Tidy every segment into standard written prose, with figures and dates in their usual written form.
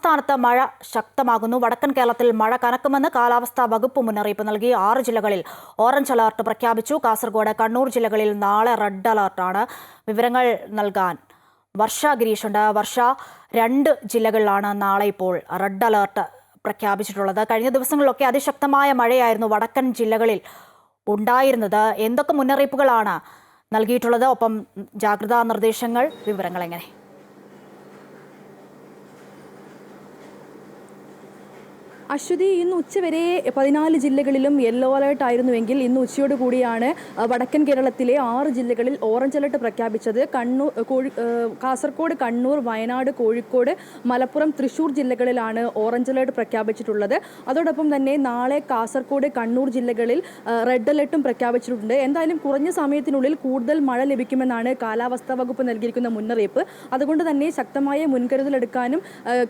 സംസ്ഥാനത്ത് മഴ ശക്തമാകുന്നു. വടക്കൻ കേരളത്തിൽ മഴ കനക്കുമെന്ന് കാലാവസ്ഥാ വകുപ്പ് മുന്നറിയിപ്പ് നൽകി. 6 ജില്ലകളിൽ ഓറഞ്ച് അലർട്ട് പ്രഖ്യാപിച്ചു. കാസർഗോഡ്, കണ്ണൂർ ജില്ലകളിൽ നാളെ റെഡ് അലർട്ടാണ്. വിവരങ്ങൾ നൽകാൻ വർഷ ഗിരീഷുണ്ട്. വർഷ, 2 ജില്ലകളിലാണ് നാളെ ഇപ്പോൾ റെഡ് അലർട്ട് പ്രഖ്യാപിച്ചിട്ടുള്ളത്. കഴിഞ്ഞ ദിവസങ്ങളിലൊക്കെ അതിശക്തമായ മഴയായിരുന്നു വടക്കൻ ജില്ലകളിൽ ഉണ്ടായിരുന്നത്. എന്തൊക്കെ മുന്നറിയിപ്പുകളാണ് നൽകിയിട്ടുള്ളത്? ഒപ്പം ജാഗ്രതാ നിർദ്ദേശങ്ങൾ, വിവരങ്ങൾ എങ്ങനെ? അശ്വതി, ഇന്ന് ഉച്ചവരെ 14 ജില്ലകളിലും യെല്ലോ അലേർട്ട് ആയിരുന്നുവെങ്കിൽ ഇന്ന് ഉച്ചയോട് കൂടിയാണ് വടക്കൻ കേരളത്തിലെ 6 ജില്ലകളിൽ ഓറഞ്ച് അലർട്ട് പ്രഖ്യാപിച്ചത്. കാസർഗോഡ്, കണ്ണൂർ, വയനാട്, കോഴിക്കോട്, മലപ്പുറം, തൃശൂർ ജില്ലകളിലാണ് ഓറഞ്ച് അലർട്ട് പ്രഖ്യാപിച്ചിട്ടുള്ളത്. അതോടൊപ്പം തന്നെ നാളെ കാസർഗോഡ്, കണ്ണൂർ ജില്ലകളിൽ റെഡ് അലർട്ടും പ്രഖ്യാപിച്ചിട്ടുണ്ട്. എന്തായാലും കുറഞ്ഞ സമയത്തിനുള്ളിൽ കൂടുതൽ മഴ ലഭിക്കുമെന്നാണ് കാലാവസ്ഥാ വകുപ്പ് നൽകിയിരിക്കുന്ന മുന്നറിയിപ്പ്. അതുകൊണ്ട് തന്നെ ശക്തമായ മുൻകരുതലെടുക്കാനും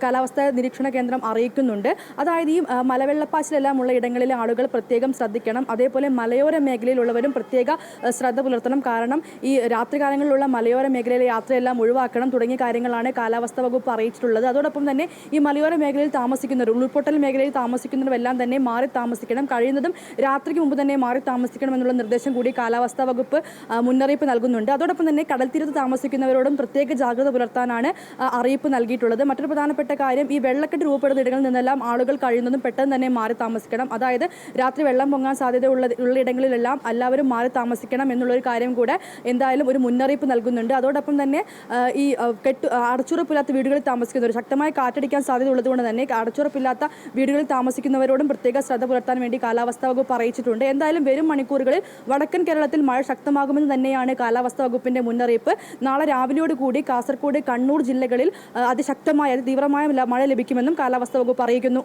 കാലാവസ്ഥാ നിരീക്ഷണ കേന്ദ്രം അറിയിക്കുന്നുണ്ട്. അതായത് ഈ മലവെള്ളപ്പാച്ചിലെല്ലാം ഉള്ള ഇടങ്ങളിലെ ആളുകൾ പ്രത്യേകം ശ്രദ്ധിക്കണം. അതേപോലെ മലയോര മേഖലയിലുള്ളവരും പ്രത്യേക ശ്രദ്ധ പുലർത്തണം. കാരണം ഈ രാത്രികാലങ്ങളിലുള്ള മലയോര മേഖലയിലെ യാത്രയെല്ലാം ഒഴിവാക്കണം തുടങ്ങിയ കാര്യങ്ങളാണ് കാലാവസ്ഥാ വകുപ്പ് അറിയിച്ചിട്ടുള്ളത്. അതോടൊപ്പം തന്നെ ഈ മലയോര മേഖലയിൽ താമസിക്കുന്നവർ, ഉരുൾപൊട്ടൽ മേഖലയിൽ താമസിക്കുന്നവരെല്ലാം തന്നെ മാറി താമസിക്കണം. കഴിയുന്നതും രാത്രിക്ക് മുമ്പ് തന്നെ മാറി താമസിക്കണം എന്നുള്ള നിർദ്ദേശം കൂടി കാലാവസ്ഥാ വകുപ്പ് മുന്നറിയിപ്പ് നൽകുന്നുണ്ട്. അതോടൊപ്പം തന്നെ കടൽത്തീരത്ത് താമസിക്കുന്നവരോടും പ്രത്യേക ജാഗ്രത പുലർത്താനാണ് അറിയിപ്പ് നൽകിയിട്ടുള്ളത്. മറ്റൊരു പ്രധാനപ്പെട്ട കാര്യം, ഈ വെള്ളക്കെട്ട് രൂപപ്പെടുന്ന ഇടങ്ങളിൽ നിന്നെല്ലാം ആളുകൾ കഴിയുന്നതും പെട്ടെന്ന് തന്നെ മാറി താമസിക്കണം. അതായത് രാത്രി വെള്ളം പൊങ്ങാൻ സാധ്യതയുള്ള ഇടങ്ങളിലെല്ലാം എല്ലാവരും മാറി താമസിക്കണം എന്നുള്ളൊരു കാര്യം കൂടെ എന്തായാലും ഒരു മുന്നറിയിപ്പ് നൽകുന്നുണ്ട്. അതോടൊപ്പം തന്നെ ഈ അടച്ചുറപ്പില്ലാത്ത വീടുകളിൽ താമസിക്കുന്നവർ, ശക്തമായ കാറ്റടിക്കാൻ സാധ്യത ഉള്ളതുകൊണ്ട് തന്നെ അടച്ചുറപ്പില്ലാത്ത വീടുകളിൽ താമസിക്കുന്നവരോടും പ്രത്യേക ശ്രദ്ധ പുലർത്താൻ വേണ്ടി കാലാവസ്ഥാ വകുപ്പ് അറിയിച്ചിട്ടുണ്ട്. എന്തായാലും വരും മണിക്കൂറുകളിൽ വടക്കൻ കേരളത്തിൽ മഴ ശക്തമാകുമെന്ന് തന്നെയാണ് കാലാവസ്ഥാ വകുപ്പിന്റെ മുന്നറിയിപ്പ്. നാളെ രാവിലെയോടുകൂടി കാസർഗോഡ്, കണ്ണൂർ ജില്ലകളിൽ അതിശക്തമായ തീവ്രമായ മഴ ലഭിക്കുമെന്നും കാലാവസ്ഥാ വകുപ്പ് അറിയിക്കുന്നു.